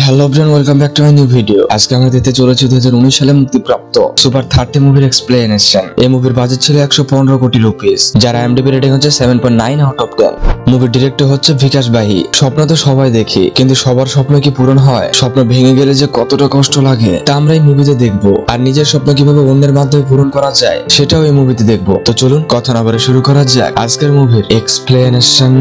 Hello everyone, welcome back to my new video. আজকে আমরা দেখতে চলেছি 2019 সালে মুক্তিপ্রাপ্ত সুপার 30 মুভির এক্সপ্লেনেশন। এই মুভির বাজেট ছিল 115 কোটি রুপিস, যার IMDb রেটিং হচ্ছে 7.9 আউট অফ 10। মুভির ডিরেক্টর হচ্ছে বিকাশ বাহি। স্বপ্ন তো সবাই দেখি, কিন্তু সবার স্বপ্ন কি পূরণ হয়? স্বপ্ন ভেঙে গেলে যে কতটা কষ্ট লাগে তা আমরা এই মুভিতে দেখবো। আর নিজের স্বপ্ন কিভাবে অন্যের মাধ্যমে পূরণ করা যায় সেটাও এই মুভিতে দেখবো। তো চলুন কথা না বলে শুরু করা যাক আজকের মুভির এক্সপ্লেনেশন।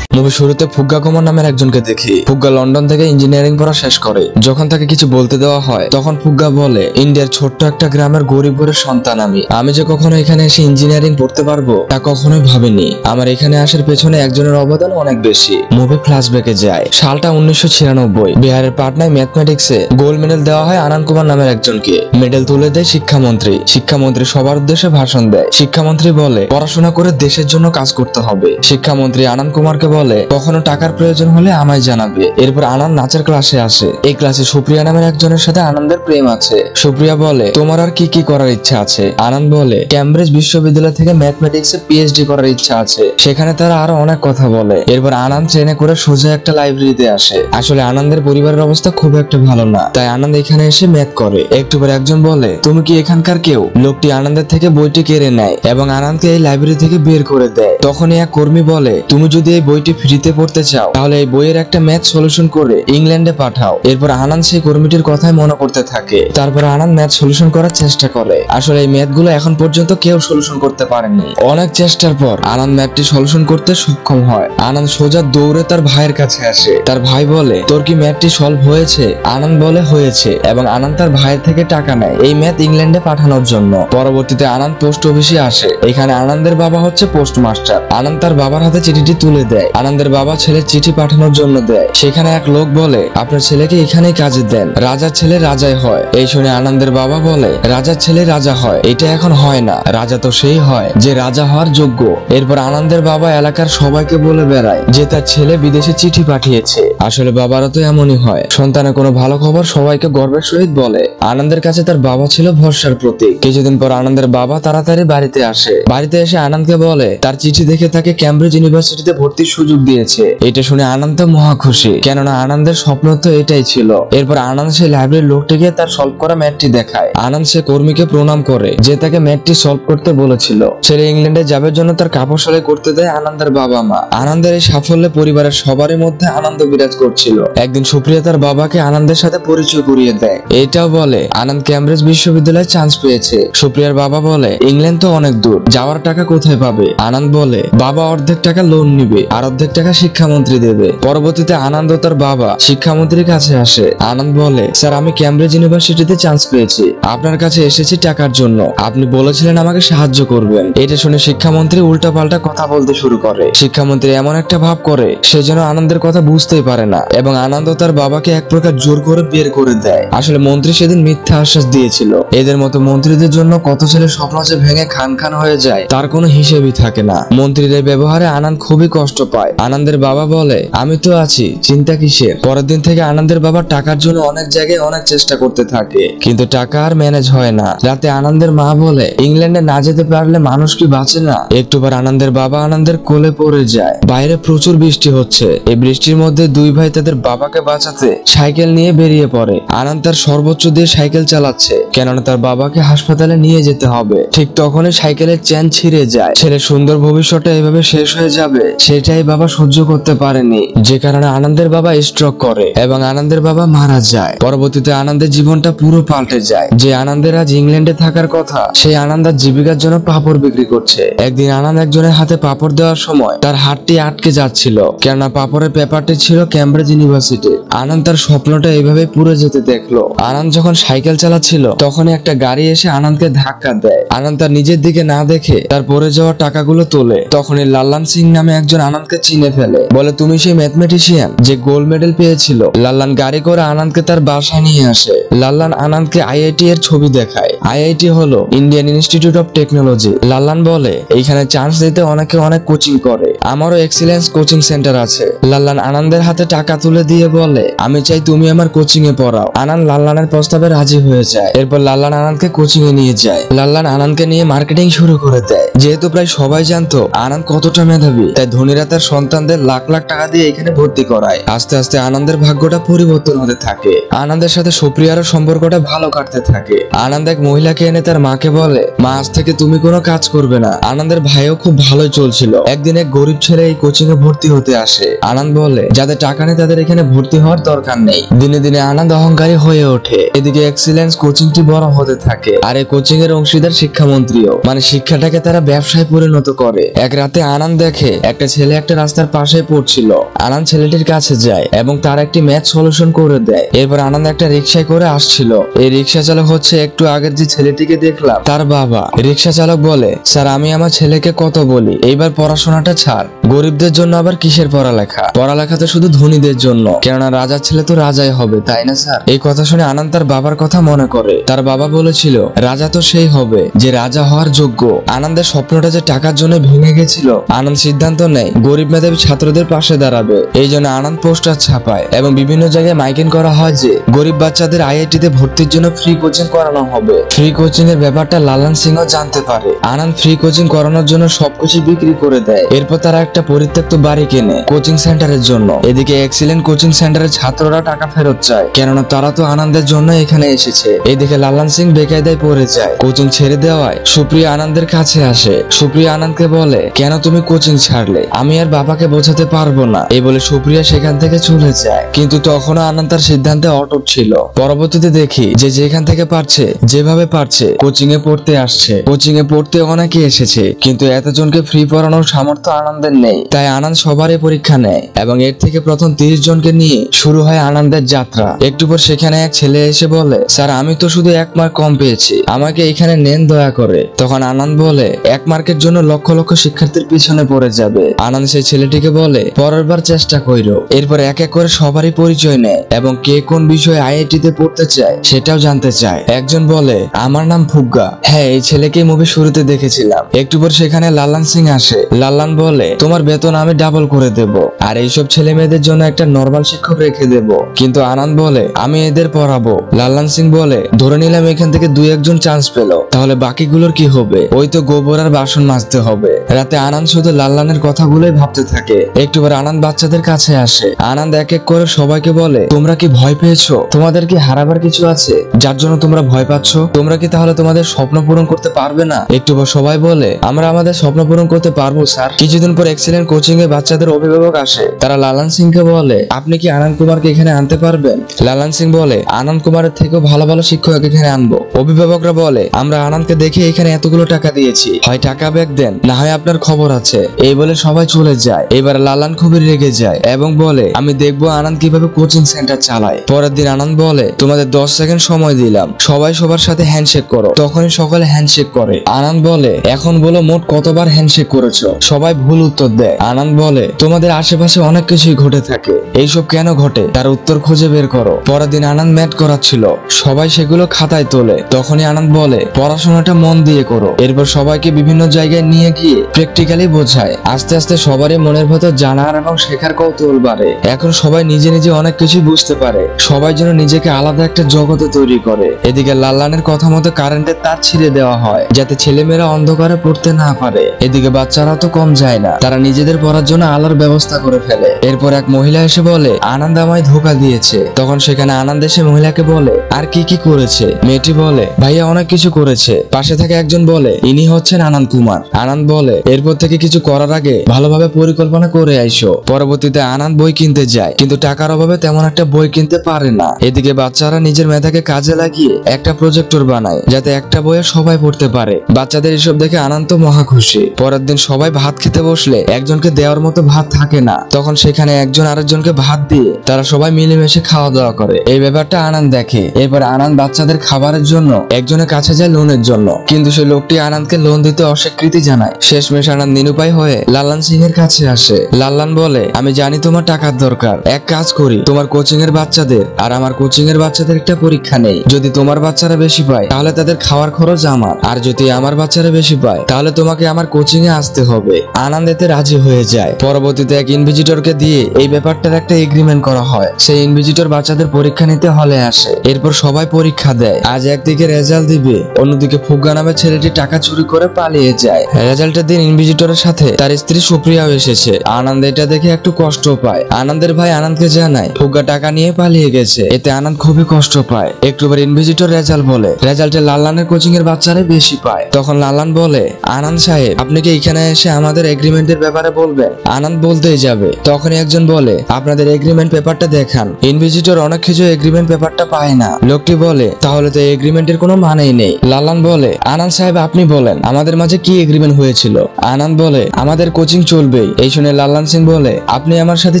মুভি শুরুতে ফুগ্গা কুমার নামের একজনকে দেখি। ফুগ্গা লন্ডন থেকে ইঞ্জিনিয়ারিং পড়া শেষ করে। যখন তাকে কিছু বলতে দেওয়া হয় তখন ফুগ্গা বলে, ইন্ডিয়ার ছোট্ট একটা গ্রামের গরিব ঘরের সন্তান আমি যে কখনো এখানে এসে ইঞ্জিনিয়ারিং পড়তে পারবো তা কখনোই ভাবিনি। আমার এখানে আসার পেছনে একজনের অবদান অনেক বেশি। মুভি ফ্ল্যাশব্যাকে যায়। সালটা 1996। বিহারের পাটনায় ম্যাথমেটিক্সে গোল্ড মেডেল দেওয়া হয় আনন্দ কুমার নামের একজনকে। মেডেল তুলে দেয় শিক্ষামন্ত্রী। শিক্ষামন্ত্রী সবার উদ্দেশ্যে ভাষণ দেয়। শিক্ষামন্ত্রী বলে, পড়াশোনা করে দেশের জন্য কাজ করতে হবে। শিক্ষামন্ত্রী আনন্দ কুমারকে বলে, কখনো টাকার প্রয়োজন হলে আমায় জানাবে। এরপর আনন্দ নাচের ক্লাসে আসে। এই ক্লাসে সুপ্রিয়া নামের একজনের সাথে আনন্দের প্রেম আছে। সুপ্রিয়া বলে, তোমার আর কি কি করার ইচ্ছা আছে? আনন্দ বলে, ক্যামব্রিজ বিশ্ববিদ্যালয় থেকে ম্যাথমেটিক্সে PhD করার ইচ্ছা আছে। সেখানে তারা আরো অনেক কথা বলে। এরপর আনন্দ ট্রেনে করে সোজা একটা লাইব্রেরিতে আসে। আসলে আনন্দের পরিবারের অবস্থা খুব একটা ভালো না, তাই আনন্দ এখানে এসে ম্যাথ করে। একটু পরে একজন বলে, তুমি কি এখানকার কেউ? লোকটি আনন্দের থেকে বইটি কেড়ে নেয় এবং আনন্দকে এই লাইব্রেরি থেকে বের করে দেয়। তখনই এক কর্মী বলে, তুমি যদি এই বইটি ফ্রিতে পড়তে চাও তাহলে এই বইয়ের একটা ম্যাথ সলিউশন করে ইংল্যান্ডে পাঠাও। এরপর আনন্দ সেই কর্মীটির কথাই মনে করতে থাকে। তারপর আনন্দ ম্যাথ সলিউশন করার চেষ্টা করে। আসলে এই ম্যাথ গুলো এখন পর্যন্ত কেউ সলিউশন করতে পারেনি। অনেক চেষ্টার পর আনন্দ ম্যাথটি সলিউশন করতে সক্ষম হয়। আনন্দ সোজা দৌড়ে তার ভাইয়ের কাছে আসে। তার ভাই বলে, তোর কি ম্যাথটি সলভ হয়েছে? আনন্দ বলে, হয়েছে, এবং আনন্দ তার ভাইয়ের থেকে টাকা নেয় এই ম্যাথ ইংল্যান্ডে পাঠানোর জন্য। পরবর্তীতে আনন্দ পোস্ট অফিসে আসে। এখানে আনন্দের বাবা হচ্ছে পোস্টমাস্টার। আনন্দ তার বাবার হাতে চিঠিটি তুলে দেয়। আনন্দের বাবা ছেলের চিঠি পাঠানোর জন্য দেয়। সেখানে এক লোক বলে, আপনার ছেলেকে এখানেই কাজে দেন, রাজার ছেলে রাজাই হয়। এই শুনে আনন্দের বাবা বলে, রাজার ছেলে রাজা হয় এটা এখন হয় না, রাজা তো সেই হয় যে রাজা হওয়ার যোগ্য। এরপর আনন্দের বাবা এলাকার সবাইকে বলে বেড়ায় যে তার ছেলে বিদেশে চিঠি পাঠিয়েছে। আসলে বাবারা তো এমনই হয়, সন্তানের কোনো ভালো খবর সবাইকে গর্বের সহিত বলে। আনন্দের কাছে তার বাবা ছিল ভরসার প্রতীক। কিছুদিন পর আনন্দের বাবা তাড়াতাড়ি বাড়িতে আসে। বাড়িতে এসে আনন্দকে বলে, তার চিঠি দেখে তাকে ক্যামব্রিজ ইউনিভার্সিটিতে ভর্তির সুযোগ দিয়েছে। এটা শুনে আনন্দ মহা খুশি, কেননা আনন্দের স্বপ্ন তো এটাই ছিল। এরপর আনন্দ সেই লাইব্রেরির লোকটিকে তার সলভ করা ম্যাথটি দেখায়। আনন্দ সে কর্মীকে প্রণাম করে যে তাকে ম্যাথটি সলভ করতে বলেছিল। ছেলে ইংল্যান্ডে যাবার জন্য তার কাপড় সেলাই করতে দেয় আনন্দের বাবা মা। আনন্দের এই সাফল্যে পরিবারের সবারই মধ্যে আনন্দ বিরাজ করছিল। একদিন সুপ্রিয়া তার বাবাকে আনন্দের সাথে পরিচয় করিয়ে দেয়। এটাও বলে আনন্দ ক্যামব্রিজ বিশ্ববিদ্যালয়ে চান্স পেয়েছে। সুপ্রিয়ার বাবা বলে, ইংল্যান্ড তো অনেক দূর, যাওয়ার টাকা কোথায় পাবে? আনন্দ বলে, বাবা অর্ধেক টাকা লোন নিবে আর অর্ধেক টাকা শিক্ষামন্ত্রী দেবে। পরবর্তীতে আনন্দ তার বাবা শিক্ষামন্ত্রীর কাছে আসে। আনন্দ বলে, স্যার, আমি ক্যামব্রিজ ইউনিভার্সিটিতে চান্স পেয়েছি, আপনার কাছে এসেছি টাকার জন্য। আপনি বলেছিলেন আমাকে সাহায্য করবেন। এটা শুনে শিক্ষামন্ত্রী উল্টাপাল্টা কথা বলতে শুরু করে। শিক্ষামন্ত্রী এমন একটা ভাব করে সে যেন আনন্দের কথা বুঝতেই পারে না, এবং আনন্দ তার বাবাকে এক প্রকার জোর করে বের করে দেয়। আসলে মন্ত্রী সেদিন মিথ্যা আশ্বাস দিয়েছিল। এদের মতো মন্ত্রীদের জন্য কত ছেলে স্বপ্ন যে ভেঙে খান খান হয়ে যায় তার কোনো হিসেবই থাকে না। মন্ত্রীর এই ব্যবহারে আনন্দ খুবই কষ্ট পায়। আনন্দের বাবা বলে, আমি তো আছি, চিন্তা কিসের? পরের দিন থেকে আনন্দের বাবা টাকার জন্য অনেক জায়গায় অনেক চেষ্টা করতে থাকে, কিন্তু টাকা আর ম্যানেজ হয় না। রাতে আনন্দের মা বলে, ইংল্যান্ডে না যেতে পারলে মানুষ কি বাঁচে না? একটু পর আনন্দের বাবা আনন্দের কোলে পড়ে যায়। বাইরে প্রচুর বৃষ্টি হচ্ছে। এই বৃষ্টির মধ্যে দুই ভাই তাদের বাবাকে বাঁচাতে সাইকেল নিয়ে বেরিয়ে পড়ে। আনন্দ তার সর্বোচ্চ দিয়ে সাইকেল চালাচ্ছে, কেননা তার বাবাকে হাসপাতালে নিয়ে যেতে হবে। ঠিক তখনই সাইকেলের চেন ছিঁড়ে যায়। ছেলের সুন্দর ভবিষ্যৎটা এভাবে শেষ হয়ে যাবে সেটাই বাবা সহ্য করতে পারেনি, যে কারণে আনন্দের বাবা স্ট্রোক করে এবং আনন্দের বাবা মারা যায়। পরবর্তীতে আনন্দের জীবনটা পুরো পাল্টে যায়। যে আনন্দের আজ ইংল্যান্ডে থাকার কথা, সেই আনন্দ জীবিকার জন্য পাপড় বিক্রি করছে। একদিন আনন্দ একজনের হাতে পাপড় দেওয়ার সময় তার হাতটি আটকে যাচ্ছিল, কেননা পাপড়ের পেপারটি ছিল ক্যামব্রিজ ইউনিভার্সিটি। আনন্দ তার স্বপ্নটা এইভাবে পুরো যেতে দেখলো। আনন্দ যখন সাইকেল চালাচ্ছিল তখনই একটা গাড়ি এসে আনন্দকে ধাক্কা দেয়। আনন্দ তার নিজের দিকে না দেখে তার পড়ে যাওয়া টাকাগুলো তোলে। তখনই লাল্লান সিং নামে একজন আনন্দকে চিনে ফেলে, বলে তুমি সেই ম্যাথমেটিশিয়ান যে গোল্ড মেডেল পেয়েছিল। লাল্লান গাড়ি করে আনন্দকে তার বাসায় নিয়ে আসে। লাল্লান আনন্দকে আইআইটি এর ছবি দেখায়। আইআইটি হলো ইন্ডিয়ান ইনস্টিটিউট অফ টেকনোলজি। লাল্লান বলে এইখানে চান্স দিতে অনেকে অনেক কোচিং করে, আমারও এক্সিলেন্স কোচিং সেন্টার আছে। লাল্লান আনন্দের হাতে টাকা তুলে দিয়ে বলে আমি চাই তুমি আমার কোচিং এ পড়াও। আনন্দ লাল্লানের প্রস্তাবে রাজি হয়ে যায়। এরপর লাল্লান আনন্দকে কোচিং এ নিয়ে যায়। লাল্লান আনন্দকে নিয়ে মার্কেটিং শুরু করে দেয়। যেহেতু প্রায় সবাই জানতো আনন্দ কতটা মেধাবী, তাই ধনীরা তার সন্তানদের লাখ লাখ টাকা দিয়ে এখানে ভর্তি করায়। আস্তে আস্তে আনন্দের ভাগ্যটা পরিবর্তন হতে থাকে। আনন্দের সাথে সুপ্রিয়ারও সম্পর্কটা ভালো কাটতে থাকে। আনন্দ এক মহিলাকে এনে তার মাকে বলে মা আজ থেকে তুমি কোনো কাজ করবে না। আনন্দের ভাইও খুব ভালোই চলছিল। একদিন এক গরিব ছেলে এই কোচিং এ ভর্তি হতে আসে। আনন্দ বলে যাদের টাকা নেই তাদের এখানে ভর্তি হওয়ার দরকার নেই। দিনে দিনে আনন্দ অহংকারী হয়ে ওঠে। এদিকে এক্সিলেন্স কোচিংটি বড় হতে থাকে। আর এই কোচিং এর অংশীদার শিক্ষামন্ত্রীও, মানে শিক্ষাটাকে তারা ব্যবসায় পরিণত করে। এক রাতে আনন্দ দেখে একটা ছেলে একটা রাস্তার পাশে পড়ছিল। আনন্দ ছেলেটির কাছে যায় এবং তার একটি ম্যাথ সলিউশন করে দেয়। এরপর আনন্দ একটা রিক্সায় করে আসছিল। এই রিক্সা চালক হচ্ছে একটু আগের যে ছেলেটিকে দেখলাম তার বাবা। রিক্সা চালক বলে স্যার আমি আমার ছেলেকে কত বলি এইবার পড়াশোনাটা ছাড়, গরিবদের জন্য আবার কিসের পড়ালেখা, পড়ালেখা তো শুধু ধনীদের জন্য, কেননা রাজার ছেলে তো রাজাই হবে তাই না স্যার। এই কথা শুনে আনন্দ তার বাবার কথা মনে করে। তার বাবা বলেছিল রাজা তো সেই হবে যে রাজা হওয়ার যোগ্য। আনন্দের স্বপ্নটা যে টাকার জন্য ভেঙে গেছিল, আনন্দ সিদ্ধান্ত নেয় গরিব মেধাবী ছাত্রদের পাশে দাঁড়াবে। এই জন্য আনন্দ পোস্টার ছাপায় এবং বিভিন্ন জায়গায় মাইকিং করা হয় যে গরিব বাচ্চাদের আইআইটিতে ভর্তির জন্য ফ্রি কোচিং করানো হবে। ফ্রি কোচিং এর ব্যাপারটা লাল্লান সিংও জানতে পারে। আনন্দ ফ্রি কোচিং করানোর জন্য সবকিছু বিক্রি করে দেয়। এরপর তারা একটা পরিত্যক্ত বাড়ি কেনে কোচিং সেন্টারের জন্য। এদিকে এক্সিলেন্ট কোচিং সেন্টারের ছাত্ররা টাকা ফেরত চায়, কেননা তারা তো আনন্দের জন্য এখানে এসেছে। এদিকে লাল্লান সিং বেকায়দায় পড়ে যায়। কোচিং ছেড়ে দেওয়ায় সুপ্রিয়া আনন্দের কাছে আসে। সুপ্রিয়া আনন্দকে বলে কেন তুমি কোচিং ছাড়লে, আমি আর বাবাকে বোঝাতে পারবো না। এই বলে সুপ্রিয়া সেখান থেকে চলে যায়। কিন্তু তখনও আনন্দ তার সিদ্ধান্তে অটুট ছিল। পরবর্তীতে দেখি যে যেখান থেকে পারছে যেভাবে পারছে কোচিং এ পড়তে আসছে। কোচিং এ পড়তে অনেকে এসেছে, কিন্তু এতজনকে ফ্রি পড়ানোর সামর্থ্য আনন্দের নেই। তাই আনন্দ সবারই পরীক্ষা নেয় এবং এর থেকে প্রথম 30 জনকে নিয়ে শুরু হয় আনন্দের যাত্রা। একটু পর সেখানে এক ছেলে এসে বলে স্যার আমি তো শুধু 1 মার্ক কম পেয়েছি, আমাকে এখানে নেন দয়া করে। তখন আনন্দ বলে 1 মার্কের জন্য লক্ষ লক্ষ শিক্ষার্থীর পিছনে পড়ে যাবে। আনন্দ সেই ছেলেটিকে বলে পরের বার চেষ্টা কইরো। এরপর এক এক করে সবারই পরিচয় নেয় এবং কে কোন বিষয়ে আইআইটিতে পড়তে চায় সেটাও জানতে চায়। একজন বলে আমার নাম ফুগ্গা, হ্যাঁ এই ছেলেকে মুভি শুরুতে দেখেছিলাম। একটু পর সেখানে লাল্লান সিং আসে। লাল্লান বলে তোমার বেতন আমি ডাবল করে দেব, আর এইসব ছেলে মেয়েদের জন্য একটা নরমাল শিক্ষক রেখে দেব। কিন্তু আনন্দ বলে আমি এদের পড়াবো। লাল্লান সিং বলে ধরে নিলাম এখান থেকে 2-1 জন চান্স পেল, তাহলে বাকিগুলোর কি হবে? ওই তো গোবর আর বাসন মাজতে হবে। রাতে আনন্দ শুধু লাল্লানের কথাগুলোই ভাবতে থাকে। একটু পর আনন্দ বাচ্চাদের কাছে আসে। আনন্দ এক এক করে সবাইকে বলে তোমরা কি ভয় পেয়েছো? তোমাদের কি হারাবার কিছু আছে যার জন্য তোমরা ভয় পাচ্ছ? তোমরা কি তাহলে তোমাদের স্বপ্ন পূরণ করতে পারবে না? একটু পর সবাই বলে আমরা আমাদের স্বপ্ন পূরণ করতে পারবো স্যার। কিছুদিন পর এক্সিলেন্ট কোচিং এ বাচ্চাদের অভিভাবক আসে। তারা লাল্লান সিংকে বলে আপনি কি আনন্দ কুমারকে এখানে আনতে পারবেন? লাল্লান সিং বলে আনন্দ কুমারের থেকেও ভালো ভালো শিক্ষক এখানে আনবো। অভিভাবকরা বলে আমরা আনন্দকে দেখে এখানে এতগুলো টাকা দিয়েছি, হয় টাকা ব্যাক দেন, না হয় আপনার খবর আছে। এই বলে সবাই চলে যায়। এবার লাল্লান খুবই রেগে যায় এবং বলে আমি দেখবো আনন্দ কিভাবে কোচিং সেন্টার চালায়। পরের দিন আনন্দ বলে তোমাদের 10 সেকেন্ড সময় দিলাম, সবাই সবার সাথে হ্যান্ডশেক করো। তখনই সকলে হ্যান্ডশেক করে। আনন্দ বলে এখন বলো মোট কতবার হ্যান্ডশেক করেছো? সবাই ভুল উত্তর দেয়। আনন্দ বলে তোমাদের আশেপাশে অনেক কিছুই ঘটে থাকে, এইসব কেন ঘটে তার উত্তর খুঁজে বের করো। পরের দিন আনন্দ ম্যাথ করাচ্ছিল, সবাই সেগুলো খাতায় তোলে। তখনই আনন্দ বলে পড়াশোনাটা মন দিয়ে করো। এরপর সবাইকে বিভিন্ন জায়গায় নিয়ে গিয়ে প্র্যাকটিক্যালি বোঝায়। আস্তে আস্তে সবারই মনের ভেতর জানার এবং শেখার কৌতূহল বাড়ে। এখন সবাই নিজে নিজে অনেক কিছু বুঝতে পারে। সবাই যেন নিজেকে আলাদা একটা জগতে তৈরি করে। এদিকে লাল্লানের কথা মতো কারেন্টের তার ছিঁড়ে দেওয়া হয় যাতে ছেলেমেয়েরা অন্ধকারে পড়তে না পারে। এদিকে বাচ্চারা তো কম যায় না, তারা নিজেদের পড়ার জন্য আলোর ব্যবস্থা করে ফেলে। এরপর এক মহিলা এসে বলে আনন্দ আমায় ধোঁকা দিয়েছে। তখন সেখানে আনন্দ এসে মহিলাকে বলে আর কি কি করেছে? মেয়েটি বলে ভাইয়া অনেক কিছু করেছে। পাশে থেকে একজন বলে ইনি হচ্ছেন আনন্দ কুমার। আনন্দ বলে এরপর থেকে কিছু করার আগে ভালোভাবে পরিকল্পনা করে আইসো। পরবর্তীতে আনন্দ বই কিনতে যায়, কিন্তু টাকার অভাবে তেমন একটা বই কিনতে পারে না। এদিকে বাচ্চারা নিজের মেধাকে কাজে লাগিয়ে একটা প্রজেক্টর বানায় যাতে একটা বইয়ে সবাই পড়তে পারে। বাচ্চাদের এসব দেখে আনন্দ মহা খুশি। পরের দিন সবাই ভাত খেতে বসলে একজনকে দেওয়ার মতো ভাত থাকে না। তখন সেখানে একজন আরেকজনকে ভাত দিয়ে তারা সবাই মিলেমিশে খাওয়া দাওয়া করে। এই ব্যাপারটা আনন্দ দেখে। এরপর আনন্দ বাচ্চাদের খাবারের জন্য একজনের কাছে যায় লোনের জন্য, কিন্তু সেই লোকটি আনন্দকে লোন দিতে অস্বীকৃতি জানায়। শেষমেশ আনন্দ নিরুপায় হয়ে লাল্লান সিং এর কাছে কাছে আসে। লাল্লান বলে, আমি জানি তোমার টাকার দরকার, এক কাজ করি, তোমার কোচিং এর বাচ্চাদের আর আমার কোচিং এর বাচ্চাদের একটা পরীক্ষা নেই। যদি তোমার বাচ্চারা বেশি পায় তাহলে তাদের খাওয়ার খরচ আমার, আর যদি আমার বাচ্চারা বেশি পায় তাহলে তোমাকে আমার কোচিং এ আসতে হবে। আনন্দ এতে রাজি হয়ে যায়। পরবর্তীতে এক ইনভিজিটরকে দিয়ে এই ব্যাপারটার একটা এগ্রিমেন্ট করা হয়। সেই ইনভিজিটর বাচ্চাদের পরীক্ষা নিতে হলে আসে। এরপর সবাই পরীক্ষা দেয়। আজ একদিকে রেজাল্ট দিবে, অন্যদিকে ফুগ্গা নামের ছেলেটি টাকা চুরি করে পালিয়ে যায়। রেজাল্টের দিন ইনভিজিটরের সাথে তার স্ত্রী সুপ্রিয়াও এসেছে। আনন্দ এটা দেখে একটু কষ্ট পায়। আনন্দের ভাই আনন্দকে জানায় ফুগ্গা টাকা নিয়ে পালিয়ে গেছে। এতে আনন্দ খুবই কষ্ট পায়। একটুবার ইনভিজিটর রেজাল্ট বলে, রেজাল্টে লাল্লানের কোচিং এর বাচ্চারা বেশি পায়। তখন লাল্লান বলে, আনন্দ সাহেব, আপনি কি এখানে এসে আমাদের এগ্রিমেন্টের ব্যাপারে বলবেন? আনন্দ বলতেই যাবে, তখনই একজন বলে, আপনাদের এগ্রিমেন্ট পেপারটা দেখান। ইনভিজিটর অনেক কিছু এগ্রিমেন্ট পেপারটা পায় না। লোকটি বলে, তাহলে তো এগ্রিমেন্টের কোনো মানেই নেই। লাল্লান বলে, আনন্দ সাহেব আপনি বলেন আমাদের মাঝে কি এগ্রিমেন্ট হয়েছিল? আনন্দ বলে, আমাদের কোচিং চলবেই। এই শুনে লাল্লান সিং বলে, আপনি আমার সাথে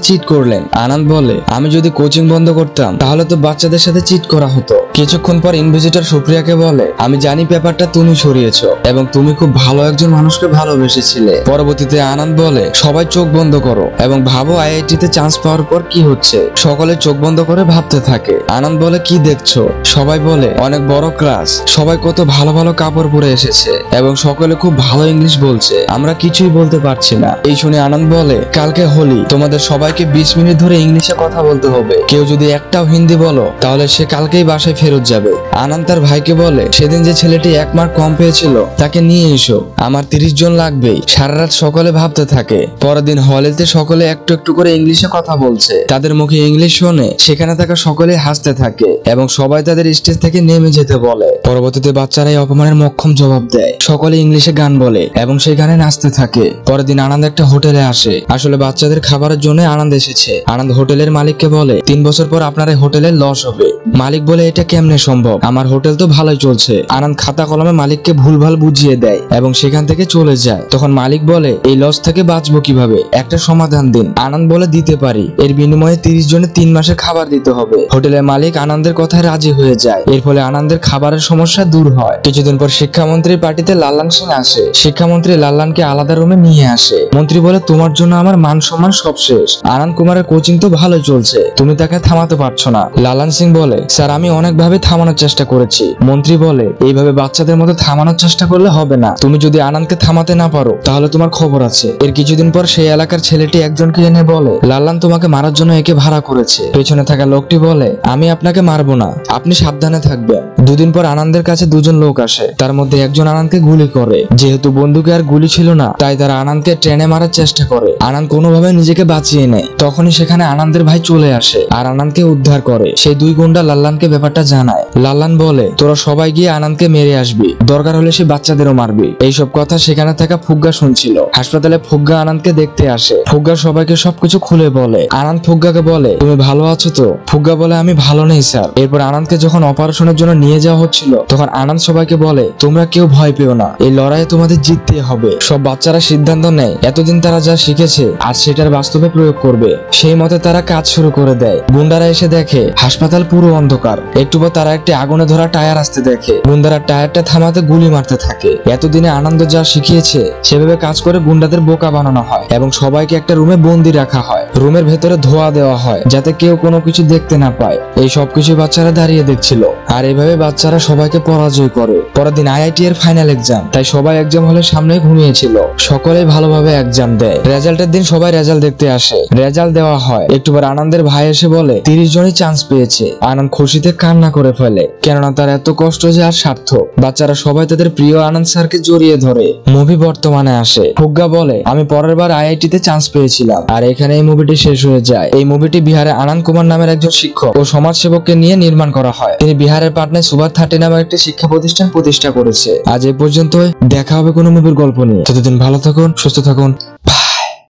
চিট করলেন। আনন্দ বলে, আমি যদি কোচিং বন্ধ করতাম তাহলে তো বাচ্চাদের সাথে চিট করা হতো। কিছুক্ষণ পর ইনভিজিটর সুপ্রিয়াকে বলে, আমি জানি পেপারটা তুমি সরিয়েছো এবং তুমি খুব ভালো একজন মানুষকে ভালোবেসেছিলে। পরবর্তীতে আনন্দ বলে, সবাই চোখ বন্ধ করো এবং ভাবো আইআইটিতে চান্স পাওয়ার পর কি হচ্ছে। সকলে চোখ বন্ধ করে ভাবতে থাকে। আনন্দ বলে, কি দেখছো? সবাই বলে, অনেক বড় ক্লাস, সবাই কত ভালো ভালো কাপড় পরে এসেছে এবং সকলে খুব ভালো ইংলিশ বলছে, আমরা কিছুই বলতে পারছি না। এই শুনে আনন্দ বলে, কালকে হোলি, তোমাদের সবাইকে 20 মিনিট ধরে ইংলিশে কথা বলতে হবে। কেউ যদি একটাও হিন্দি বলো তাহলে সে কালকেই বাসায় ফেরত যাবে। আনন্দ তার ভাইকে বলে, সেদিন যে ছেলেটি 1 মার্ক কম পেয়েছিল তাকে নিয়ে এসো, আমার 30 জন লাগবেই। সারা রাত সকলে ভাবতে থাকে। পরের দিন হলিতে সকলে একটু একটু করে ইংলিশে কথা বলছে। তাদের মুখে ইংলিশ শুনে সেখানে থাকা সকলে হাসতে থাকে এবং সবাই তাদের স্টেজ থেকে নেমে যেতে বলে। পরবর্তীতে বাচ্চারা এই অপমানের মোক্ষম জবাব দেয়। সকলে ইংলিশে গান বলে এবং সেই গানে নাচতে থাকে। পরের দিন আনন্দ একটা হোটেলে আসে। আসলে বাচ্চাদের খাবারের জন্য আনন্দ এসেছে। আনন্দ হোটেলের মালিককে বলে, 3 বছর পর আপনার এই হোটেলের লস হবে। মালিক বলে, এটা কেমনে সম্ভব? আমার হোটেল তো ভালোই চলছে। আনন্দ খাতা কলমে মালিককে ভুলভাল বুঝিয়ে দেয় এবং সেখান থেকে চলে যায়। তখন মালিক বলে, এই লস থেকে বাঁচবো কিভাবে? একটা সমাধান দিন। আনন্দ বলে, দিতে পারি, এর বিনিময়ে 30 জনের 3 মাসের খাবার দিতে হবে। হোটেলের মালিক আনন্দের কথায় রাজি হয়ে যায়। এর ফলে আনন্দের খাবারের সমস্যা দূর হয়। কিছুদিন পর শিক্ষামন্ত্রীর পার্টিতে লাল্লান সিং আসে। শিক্ষামন্ত্রী লাল্লানকে আলাদা রুমে নিয়ে আসে। মন্ত্রী বলে, তোমার জন্য আমার মান সম্মান সব শেষ। আনন্দ কুমারের কোচিং তো ভালোই চলছে, তুমি তাকে থামাতে পারছো না। লাল্লান সিং বলে, স্যার আমি অনেকভাবে থামানোর চেষ্টা করেছি। মন্ত্রী বলে, এইভাবে বাচ্চাদের মতো থামানোর চেষ্টা করলে হবে না। তুমি যদি আনন্দকে থামাতে না পারো তাহলে তোমার খবর আছে। এর কিছুদিন পর সেই এলাকার ছেলেটি একজনকে এনে বলে, লাল্লান তোমাকে মারার জন্য একে ভাড়া করেছে। পেছনে থাকা লোকটি বলে, আমি আপনাকে মারবো না, আপনি সাবধানে থাকবেন। দুদিন পর আনন্দের কাছে 2 জন লোক আসে। তার মধ্যে একজন আনন্দকে গুলি করে। যেহেতু বন্দুকে আর গুলি ছিল না তাই তারা আনন্দকে ট্রেনে মারার চেষ্টা করে। আনন্দ কোনোভাবে নিজেকে বাঁচিয়ে নেয়। তখনই সেখানে আনন্দের ভাই চলে আসে আর আনন্দকে উদ্ধার করে। সেই 2 গুন্ডা লাল্লানকে ব্যাপারটা জানায়। লাল্লান বলে, তোরা সবাই গিয়ে আনন্দকে মেরে আসবি, দরকার হলে সে বাচ্চাদেরও মারবি। এইসব কথা সেখানে থাকা ফুগ্গা শুনছিল। হাসপাতালে ফুগ্গা আনন্দকে দেখতে আসে। ফুগ্গা সবাইকে সবকিছু খুলে বলে। আনন্দ ফুগ্গাকে বলে, তুমি ভালো আছো তো? ফুগ্গা বলে, আমি ভালো নেই স্যার। এরপর আনন্দকে যখন অপারেশনের জন্য নিয়ে যাওয়া হচ্ছিল তখন আনন্দ সবাইকে বলে, তোমরা কেউ ভয় পেও না, এই লড়াইয়ে তোমাদের জিততে হবে। সব বাচ্চারা সিদ্ধান্ত নেয় এতদিন তারা যা শিখেছে আজ সেটার বাস্তবে প্রয়োগ করবে। সেই মতে তারা কাজ শুরু করে দেয়। গুন্ডারা এসে দেখে হাসপাতাল পুরো অন্ধকার। একটু পর তারা একটি আগুনে ধরা টায়ার আসতে দেখে। গুন্ডারা টায়ারটা থামাতে গুলি মারতে থাকে। এতদিনে আনন্দ যা শিখিয়েছে সেভাবে কাজ করে গুন্ডাদের বোকা বানানো হয় এবং সবাইকে একটা রুমে বন্দি রাখা হয়। রুমের ভেতরে ধোয়া দেওয়া হয় যাতে কেউ কোনো কিছু দেখতে না পায়। এই সবকিছু বাচ্চারা দাঁড়িয়ে দেখছিল আর এভাবে বাচ্চারা সবাইকে পরাজয় করে। পরের দিন আইআইটি এর ফাইনাল এক্সাম, তাই সবাই এক্সাম হলের সামনে ঘুমিয়েছিল। সকলে ভালোভাবে এক্সাম দেয়। রেজাল্টের দিন সবাই রেজাল্ট দেখতে আসে। রেজাল্ট দেওয়া হয়। একটুবার আনন্দের ভাই এসে বলে 30 জনই চান্স পেয়েছে। আনন্দ খুশিতে কান্না করে ফেলে, কেননা তার এত কষ্ট যে আর সার্থক। বাচ্চারা সবাই তাদের প্রিয় আনন্দ স্যারকে জড়িয়ে ধরে। মুভি বর্তমানে আসে। ফুগ্গা বলে, আমি পরের বার আইআইটিতে চান্স পেয়েছিলাম। আর এখানে এই মুভিটি শেষ হয়ে যায়। এই মুভিটি বিহারে আনন্দ কুমার নামের একজন শিক্ষক ও সমাজসেবককে নিয়ে নির্মাণ করা হয়। তিনি বিহারের পাটনায় সুভাষ 30 নামের একটি শিক্ষা প্রতিষ্ঠান প্রতিষ্ঠা করেছে। আজ এই পর্যন্ত, দেখা হবে কোনো মুভির গল্প নিয়ে। ততদিন ভালো থাকুন, সুস্থ থাকুন।